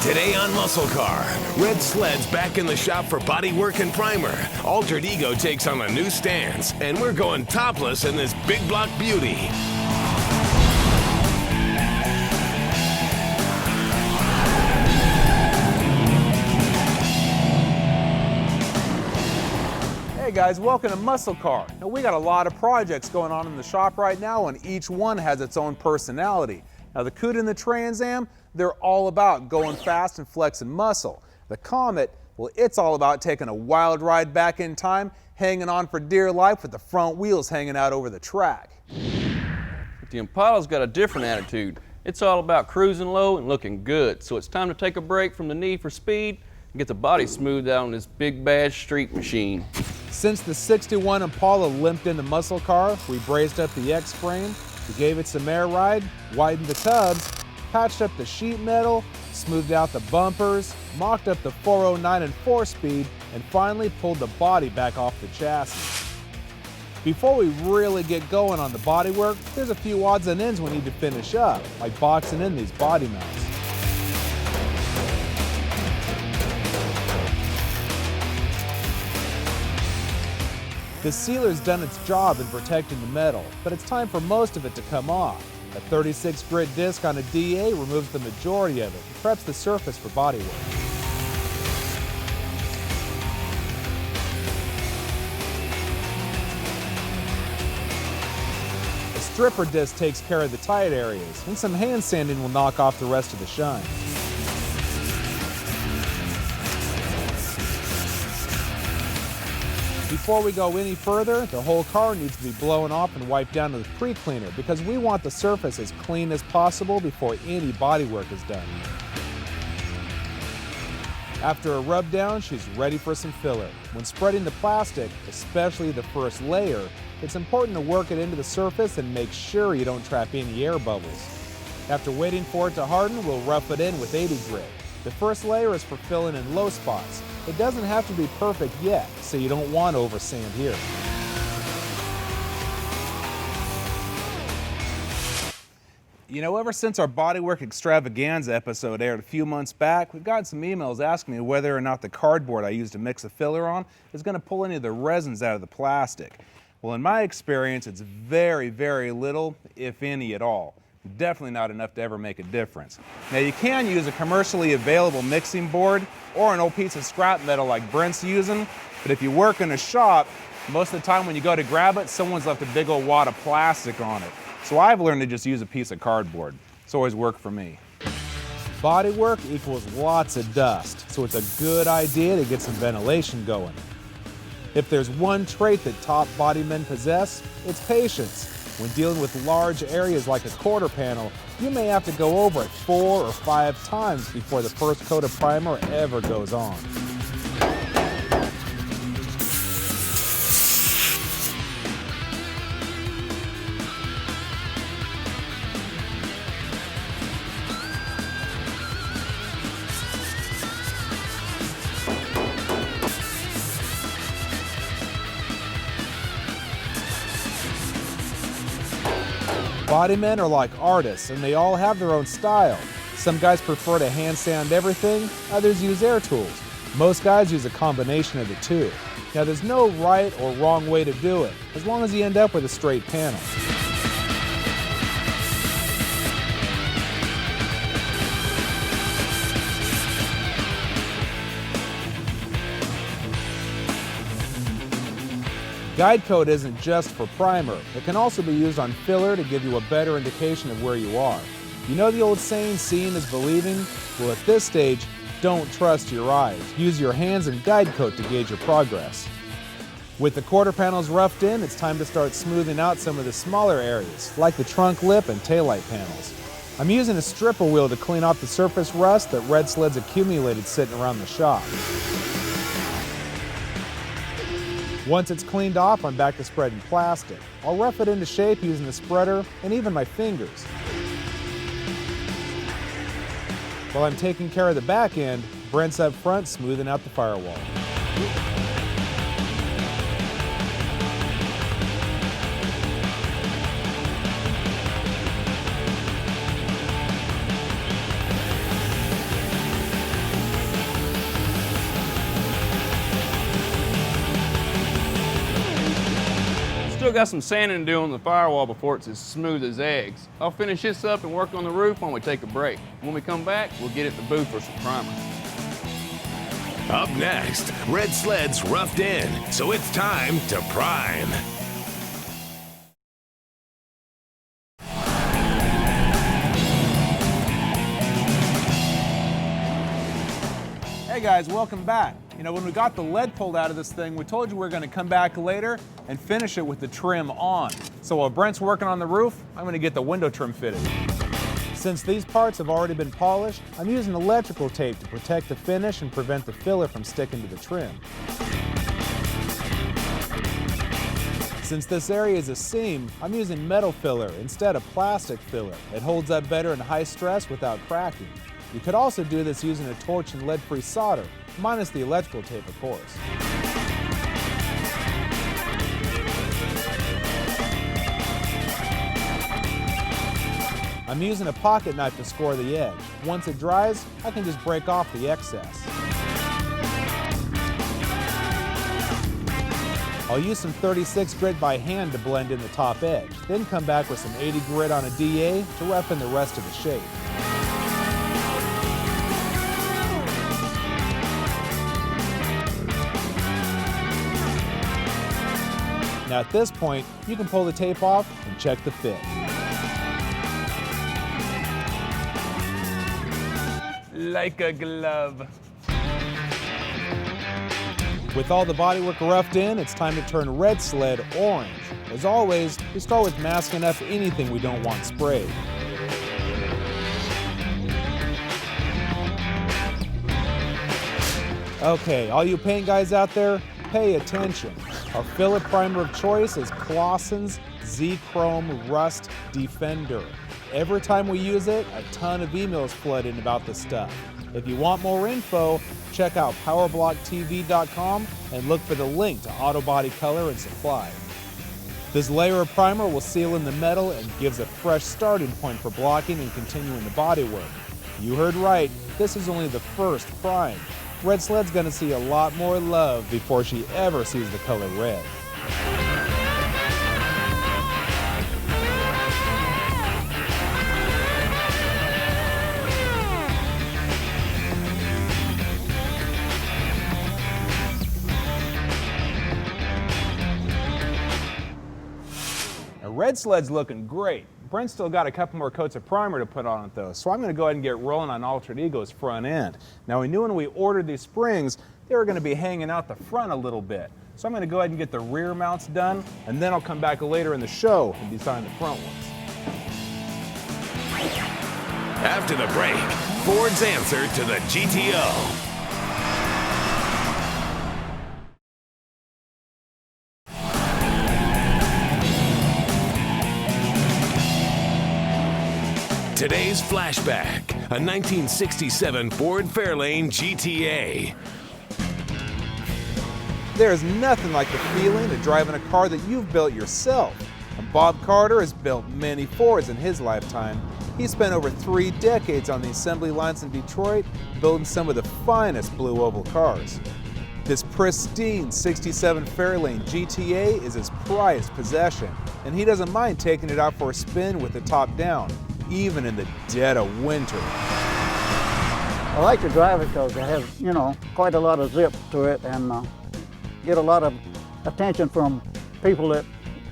Today on Muscle Car, Red Sled's back in the shop for bodywork and primer. Altered Ego takes on a new stance, and we're going topless in this big block beauty. Hey guys, welcome to Muscle Car. Now we got a lot of projects going on in the shop right now, and each one has its own personality. Now the Coot and the Trans Am, they're all about going fast and flexing muscle. The Comet, well, it's all about taking a wild ride back in time, hanging on for dear life with the front wheels hanging out over the track. But the Impala's got a different attitude. It's all about cruising low and looking good. So it's time to take a break from the need for speed and get the body smoothed out on this big bad street machine. Since the '61 Impala limped into Muscle Car, we braced up the X-frame, we gave it some air ride, widened the tubs, patched up the sheet metal, smoothed out the bumpers, mocked up the 409 and 4-speed, and finally pulled the body back off the chassis. Before we really get going on the bodywork, there's a few odds and ends we need to finish up, like boxing in these body mounts. The sealer's done its job in protecting the metal, but it's time for most of it to come off. A 36 grit disc on a DA removes the majority of it and preps the surface for bodywork. A stripper disc takes care of the tight areas, and some hand sanding will knock off the rest of the shine. Before we go any further, the whole car needs to be blown off and wiped down with pre-cleaner because we want the surface as clean as possible before any bodywork is done. After a rub down, she's ready for some filler. When spreading the plastic, especially the first layer, it's important to work it into the surface and make sure you don't trap any air bubbles. After waiting for it to harden, we'll rough it in with 80 grit. The first layer is for filling in low spots. It doesn't have to be perfect yet, so you don't want over sand here. You know, ever since our bodywork extravaganza episode aired a few months back, we've gotten some emails asking me whether or not the cardboard I used to mix a filler on is going to pull any of the resins out of the plastic. Well, in my experience, it's very, very little, if any at all. Definitely not enough to ever make a difference. Now you can use a commercially available mixing board or an old piece of scrap metal like Brent's using, but if you work in a shop, most of the time when you go to grab it, someone's left a big old wad of plastic on it. So I've learned to just use a piece of cardboard. It's always worked for me. Bodywork equals lots of dust, so it's a good idea to get some ventilation going. If there's one trait that top body men possess, it's patience. When dealing with large areas like a quarter panel, you may have to go over it 4 or 5 times before the first coat of primer ever goes on. Bodymen are like artists, and they all have their own style. Some guys prefer to hand sand everything, others use air tools. Most guys use a combination of the two. Now there's no right or wrong way to do it, as long as you end up with a straight panel. Guide coat isn't just for primer. It can also be used on filler to give you a better indication of where you are. You know the old saying, seeing is believing? Well, at this stage, don't trust your eyes. Use your hands and guide coat to gauge your progress. With the quarter panels roughed in, it's time to start smoothing out some of the smaller areas, like the trunk lip and taillight panels. I'm using a stripper wheel to clean off the surface rust that Red Sled's accumulated sitting around the shop. Once it's cleaned off, I'm back to spreading plastic. I'll rough it into shape using the spreader and even my fingers. While I'm taking care of the back end, Brent's up front smoothing out the firewall. still got some sanding to do on the firewall before it's as smooth as eggs. I'll finish this up and work on the roof while we take a break. When we come back, we'll get at the booth for some primer. Up next, red sled's roughed in, so it's time to prime. Hey guys, welcome back. You know, when we got the lead pulled out of this thing, we told you we were going to come back later and finish it with the trim on. So while Brent's working on the roof, I'm going to get the window trim fitted. Since these parts have already been polished, I'm using electrical tape to protect the finish and prevent the filler from sticking to the trim. Since this area is a seam, I'm using metal filler instead of plastic filler. It holds up better in high stress without cracking. You could also do this using a torch and lead-free solder, minus the electrical tape, of course. I'm using a pocket knife to score the edge. Once it dries, I can just break off the excess. I'll use some 36 grit by hand to blend in the top edge, then come back with some 80 grit on a DA to roughen the rest of the shape. Now at this point, you can pull the tape off and check the fit. Like a glove. With all the bodywork roughed in, it's time to turn red sled orange. As always, we start with masking up anything we don't want sprayed. Okay, all you paint guys out there, pay attention. Our filler primer of choice is Clausen's Z-Chrome Rust Defender. Every time we use it, a ton of emails flood in about the stuff. If you want more info, check out powerblocktv.com and look for the link to Auto Body Color and Supply. This layer of primer will seal in the metal and gives a fresh starting point for blocking and continuing the bodywork. You heard right, this is only the first prime. Red Sled's gonna see a lot more love before she ever sees the color red. Now, Red Sled's looking great. Brent's still got a couple more coats of primer to put on it though, so I'm going to go ahead and get rolling on Altered Ego's front end. Now we knew when we ordered these springs, they were going to be hanging out the front a little bit. So I'm going to go ahead and get the rear mounts done, and then I'll come back later in the show and design the front ones. After the break, Ford's answer to the GTO. Today's Flashback, a 1967 Ford Fairlane GTA. There's nothing like the feeling of driving a car that you've built yourself. And Bob Carter has built many Fords in his lifetime. He spent over 3 decades on the assembly lines in Detroit, building some of the finest blue oval cars. This pristine 67 Fairlane GTA is his prized possession, and he doesn't mind taking it out for a spin with the top down, even in the dead of winter. I like to drive it because it has, you know, quite a lot of zip to it, and get a lot of attention from people that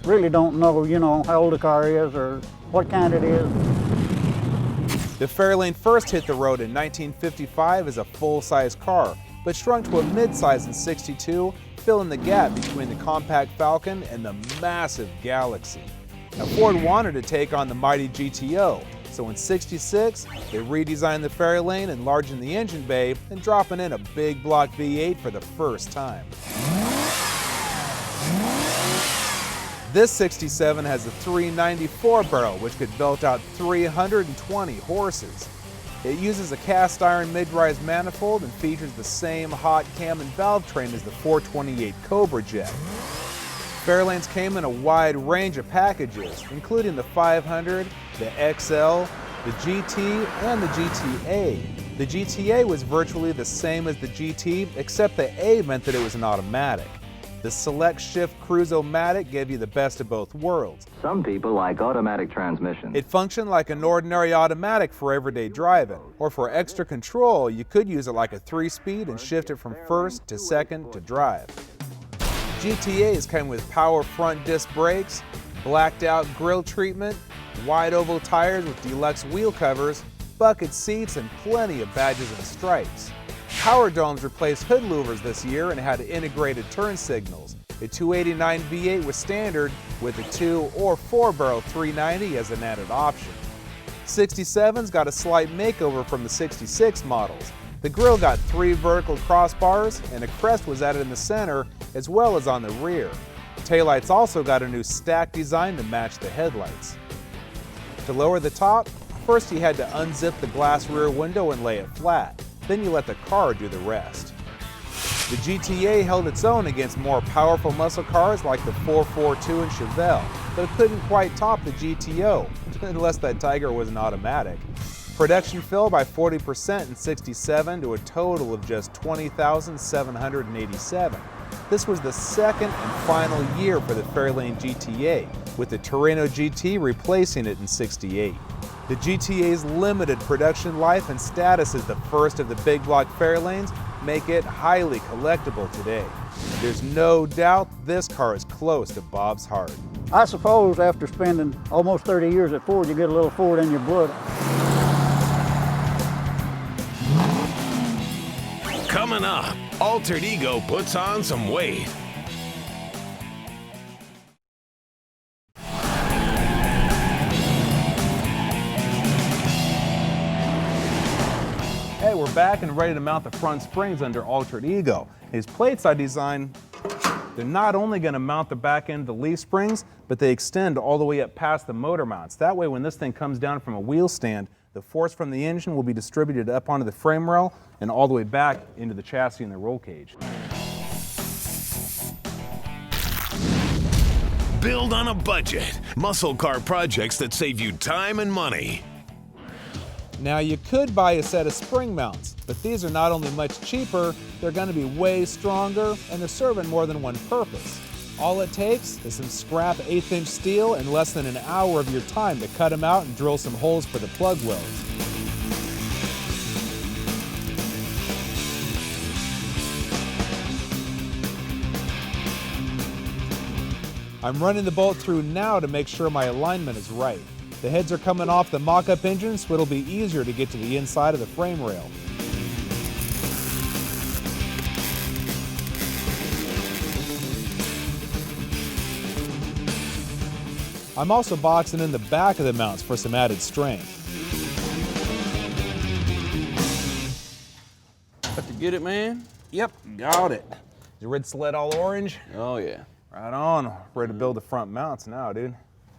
really don't know, you know, how old the car is or what kind it is. The Fairlane first hit the road in 1955 as a full-size car, but shrunk to a mid-size in '62, filling the gap between the compact Falcon and the massive Galaxy. Now, Ford wanted to take on the mighty GTO, so in '66, they redesigned the Fairlane, enlarging the engine bay and dropping in a big block V8 for the first time. This 67 has a 394 barrel, which could belt out 320 horses. It uses a cast iron mid-rise manifold and features the same hot cam and valve train as the 428 Cobra jet. Fairlanes came in a wide range of packages, including the 500, the XL, the GT, and the GTA. The GTA was virtually the same as the GT, except the A meant that it was an automatic. The Select Shift Cruise-O-Matic gave you the best of both worlds. Some people like automatic transmissions. It functioned like an ordinary automatic for everyday driving, or for extra control, you could use it like a 3-speed and shift it from first to second to drive. GTAs came with power front disc brakes, blacked out grille treatment, wide oval tires with deluxe wheel covers, bucket seats, and plenty of badges and stripes. Power domes replaced hood louvers this year and had integrated turn signals. A 289 V8 was standard with a 2 or 4-barrel 390 as an added option. 67s got a slight makeover from the 66 models. The grille got 3 vertical crossbars and a crest was added in the center as well as on the rear. Taillights also got a new stack design to match the headlights. To lower the top, first you had to unzip the glass rear window and lay it flat. Then you let the car do the rest. The GTA held its own against more powerful muscle cars like the 442 and Chevelle, but it couldn't quite top the GTO, unless that Tiger was an automatic. Production fell by 40% in '67 to a total of just 20,787. This was the second and final year for the Fairlane GTA, with the Torino GT replacing it in '68. The GTA's limited production life and status as the first of the big block Fairlanes make it highly collectible today. There's no doubt this car is close to Bob's heart. I suppose after spending almost 30 years at Ford, you get a little Ford in your blood. Coming up, Altered Ego puts on some weight. Hey, we're back and ready to mount the front springs under Altered Ego. These plates I designed, they're not only going to mount the back end of the leaf springs, but they extend all the way up past the motor mounts. That way when this thing comes down from a wheel stand, the force from the engine will be distributed up onto the frame rail and all the way back into the chassis and the roll cage. Build on a budget. Muscle car projects that save you time and money. Now you could buy a set of spring mounts, but these are not only much cheaper, they're going to be way stronger and they're serving more than one purpose. All it takes is some scrap 1/8-inch steel and less than an hour of your time to cut them out and drill some holes for the plug welds. I'm running the bolt through now to make sure my alignment is right. The heads are coming off the mock-up engine, so it'll be easier to get to the inside of the frame rail. I'm also boxing in the back of the mounts for some added strength. Got to get it, man? Yep, got it. Your red sled all orange? Oh, yeah. Right on. Ready to build the front mounts now, dude.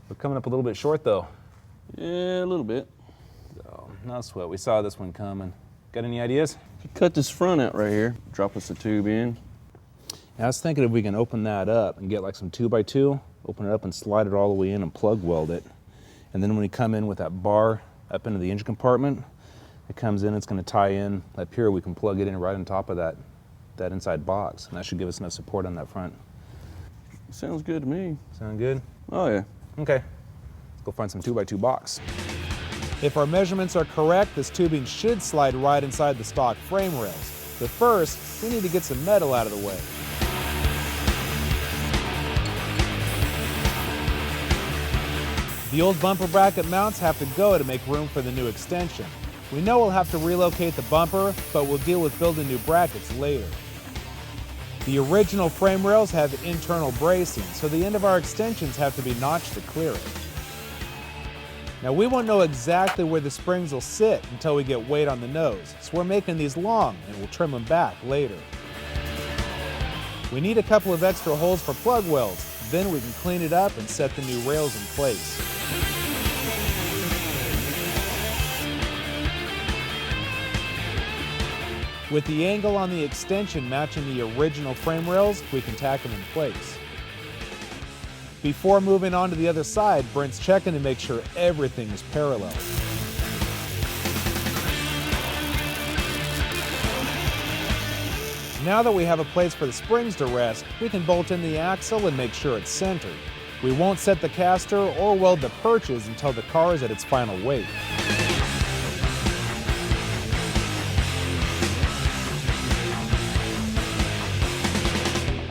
We're coming up a little bit short, though. Yeah, a little bit. So, no sweat. We saw this one coming. Got any ideas? Cut this front out right here. Drop us a tube in. I was thinking if we can open that up and get like some 2x2, open it up and slide it all the way in and plug weld it. And then when we come in with that bar up into the engine compartment, it comes in, it's going to tie in up here. We can plug it in right on top of that inside box. And that should give us enough support on that front. Sounds good to me. Sound good? Oh, yeah. Okay. Let's go find some 2x2 box. If our measurements are correct, this tubing should slide right inside the stock frame rails. But first, we need to get some metal out of the way. The old bumper bracket mounts have to go to make room for the new extension. We know we'll have to relocate the bumper, but we'll deal with building new brackets later. The original frame rails have internal bracing, so the end of our extensions have to be notched to clear it. Now we won't know exactly where the springs will sit until we get weight on the nose, so we're making these long and we'll trim them back later. We need a couple of extra holes for plug welds, then we can clean it up and set the new rails in place. With the angle on the extension matching the original frame rails, we can tack them in place. Before moving on to the other side, Brent's checking to make sure everything is parallel. Now that we have a place for the springs to rest, we can bolt in the axle and make sure it's centered. We won't set the caster or weld the perches until the car is at its final weight.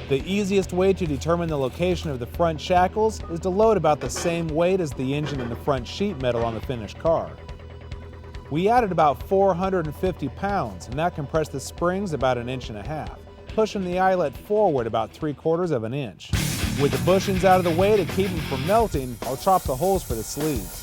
The easiest way to determine the location of the front shackles is to load about the same weight as the engine and the front sheet metal on the finished car. We added about 450 pounds, and that compressed the springs about 1.5 inches, pushing the eyelet forward about 3/4 of an inch. With the bushings out of the way to keep them from melting, I'll chop the holes for the sleeves.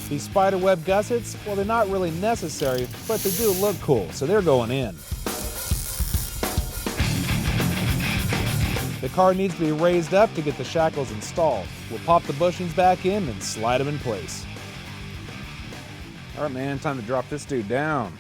These spiderweb gussets, well, they're not really necessary, but they do look cool, so they're going in. The car needs to be raised up to get the shackles installed. We'll pop the bushings back in and slide them in place. All right, man, time to drop this dude down.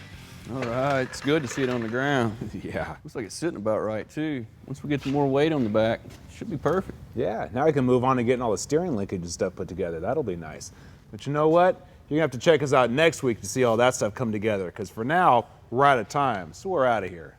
All right, it's good to see it on the ground. Yeah. Looks like it's sitting about right, too. Once we get some more weight on the back, it should be perfect. Yeah, now I can move on to getting all the steering linkage and stuff put together. That'll be nice. But you know what? You're gonna have to check us out next week to see all that stuff come together, because for now, we're out of time, so we're out of here.